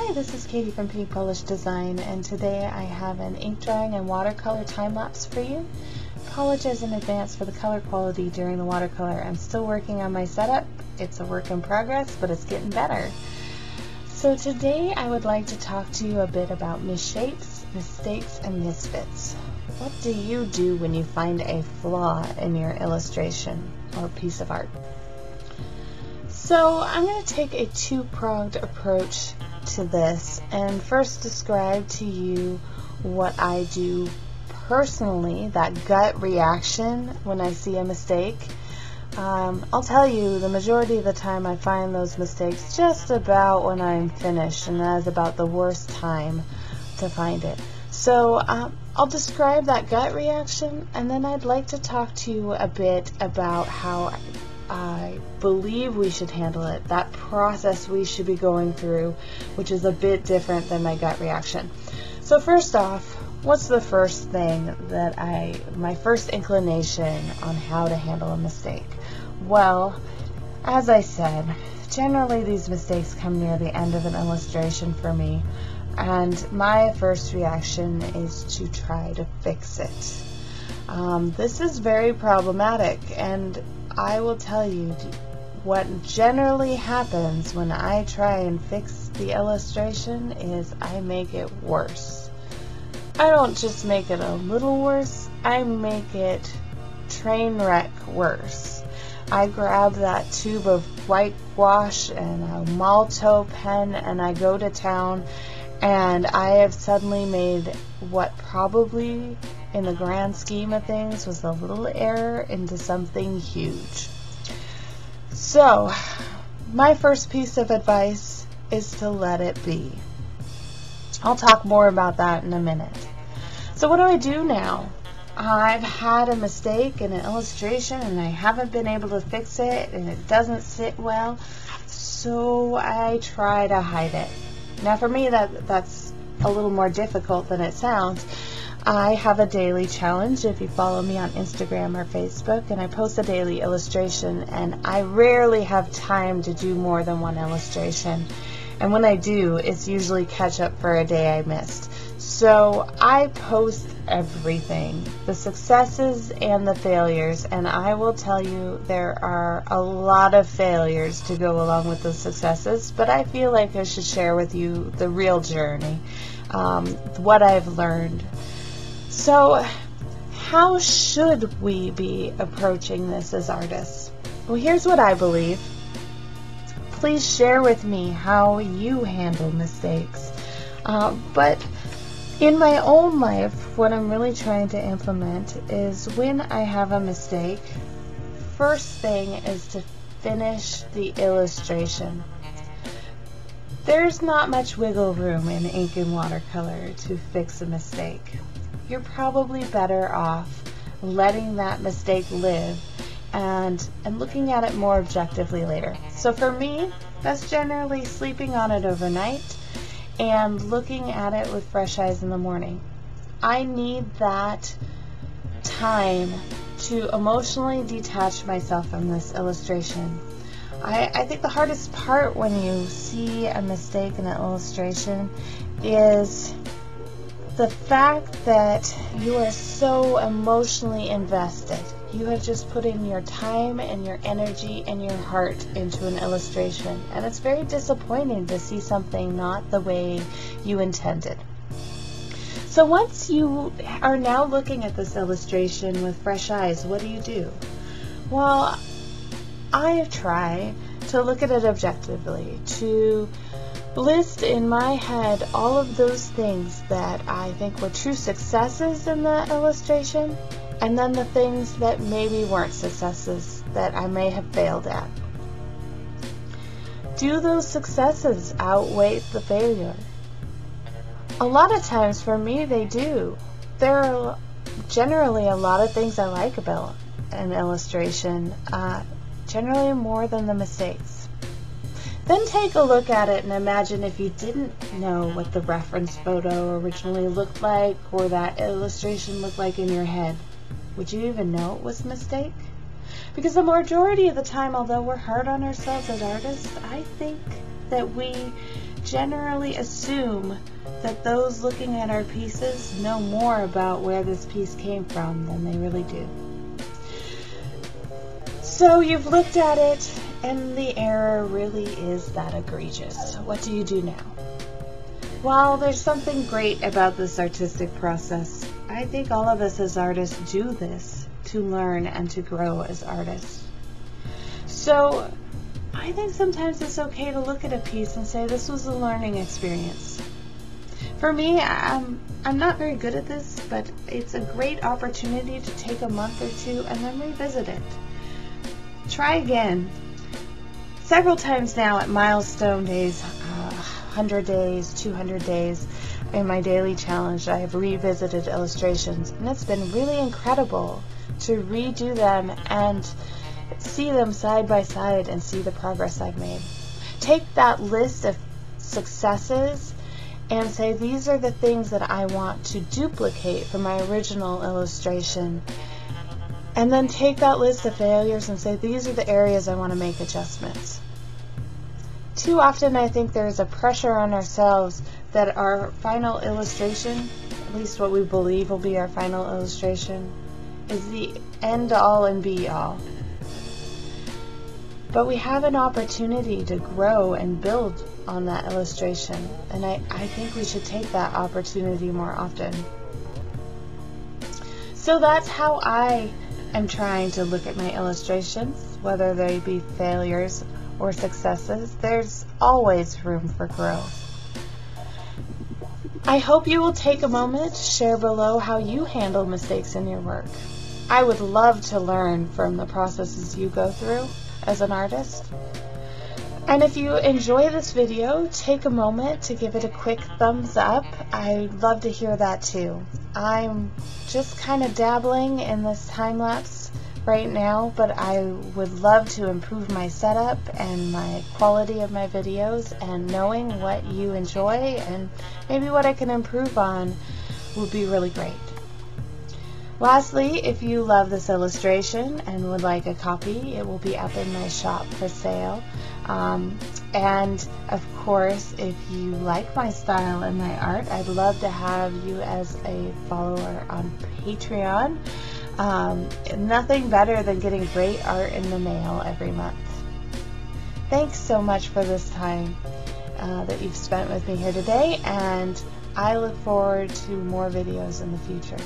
Hi, this is Katie from Pink Polish Design, and today I have an ink drying and watercolor time lapse for you. Apologize in advance for the color quality during the watercolor. I'm still working on my setup. It's a work in progress, but it's getting better. So today I would like to talk to you a bit about Mishapes, mistakes, and misfits. What do you do when you find a flaw in your illustration or piece of art? So I'm going to take a two-pronged approach to this and first describe to you what I do personally, that gut reaction when I see a mistake. I'll tell you, the majority of the time I find those mistakes just about when I'm finished, and that is about the worst time to find it. So I'll describe that gut reaction, and then I'd like to talk to you a bit about how I believe we should handle it, that process we should be going through, which is a bit different than my gut reaction. So first off, what's the first thing that my first inclination on how to handle a mistake? Well, as I said, generally these mistakes come near the end of an illustration for me, and my first reaction is to try to fix it. This is very problematic, and I will tell you what generally happens when I try and fix the illustration is I make it worse. I don't just make it a little worse, I make it train wreck worse. I grab that tube of white gouache and a Micron pen and I go to town, and I have suddenly made what probably in the grand scheme of things was a little error into something huge. So my first piece of advice is to let it be. I'll talk more about that in a minute. So what do I do now? I've had a mistake in an illustration and I haven't been able to fix it and it doesn't sit well, so I try to hide it. Now for me that's a little more difficult than it sounds. I have a daily challenge if you follow me on Instagram or Facebook, and I post a daily illustration, and I rarely have time to do more than one illustration, and when I do, it's usually catch up for a day I missed. So I post everything, the successes and the failures, and I will tell you there are a lot of failures to go along with the successes, but I feel like I should share with you the real journey, what I've learned. So how should we be approaching this as artists? Well, here's what I believe. Please share with me how you handle mistakes. But in my own life, what I'm really trying to implement is when I have a mistake, first thing is to finish the illustration. There's not much wiggle room in ink and watercolor to fix a mistake. You're probably better off letting that mistake live and looking at it more objectively later. So for me, that's generally sleeping on it overnight and looking at it with fresh eyes in the morning. I need that time to emotionally detach myself from this illustration. I think the hardest part when you see a mistake in an illustration is the fact that you are so emotionally invested. You have just put in your time and your energy and your heart into an illustration, and it's very disappointing to see something not the way you intended. So once you are now looking at this illustration with fresh eyes, what do? Well, I try to look at it objectively, to list in my head all of those things that I think were true successes in the illustration, and then the things that maybe weren't successes that I may have failed at. Do those successes outweigh the failure? A lot of times for me they do. There are generally a lot of things I like about an illustration, generally more than the mistakes. Then take a look at it and imagine if you didn't know what the reference photo originally looked like or that illustration looked like in your head. Would you even know it was a mistake? Because the majority of the time, although we're hard on ourselves as artists, I think that we generally assume that those looking at our pieces know more about where this piece came from than they really do. So you've looked at it, and the error really is that egregious. What do you do now? Well, there's something great about this artistic process. I think all of us as artists do this to learn and to grow as artists. So I think sometimes it's okay to look at a piece and say, this was a learning experience. For me, I'm not very good at this, but it's a great opportunity to take a month or two and then revisit it. Try again. Several times now at milestone days, 100 days, 200 days, in my daily challenge, I have revisited illustrations, and it's been really incredible to redo them and see them side by side and see the progress I've made. Take that list of successes and say, these are the things that I want to duplicate from my original illustration. And then take that list of failures and say, these are the areas I want to make adjustments. Too often I think there's a pressure on ourselves that our final illustration, at least what we believe will be our final illustration, is the end all and be all. But we have an opportunity to grow and build on that illustration, and I think we should take that opportunity more often. So that's how I am trying to look at my illustrations, whether they be failures or successes. There's always room for growth. I hope you will take a moment to share below how you handle mistakes in your work. I would love to learn from the processes you go through as an artist. And if you enjoy this video, take a moment to give it a quick thumbs up. I'd love to hear that too. I'm just kind of dabbling in this time-lapse right now, but I would love to improve my setup and my quality of my videos, and knowing what you enjoy and maybe what I can improve on would be really great. Lastly, if you love this illustration and would like a copy, it will be up in my shop for sale. And of course, if you like my style and my art, I'd love to have you as a follower on Patreon. Nothing better than getting great art in the mail every month. Thanks so much for this time that you've spent with me here today, and I look forward to more videos in the future.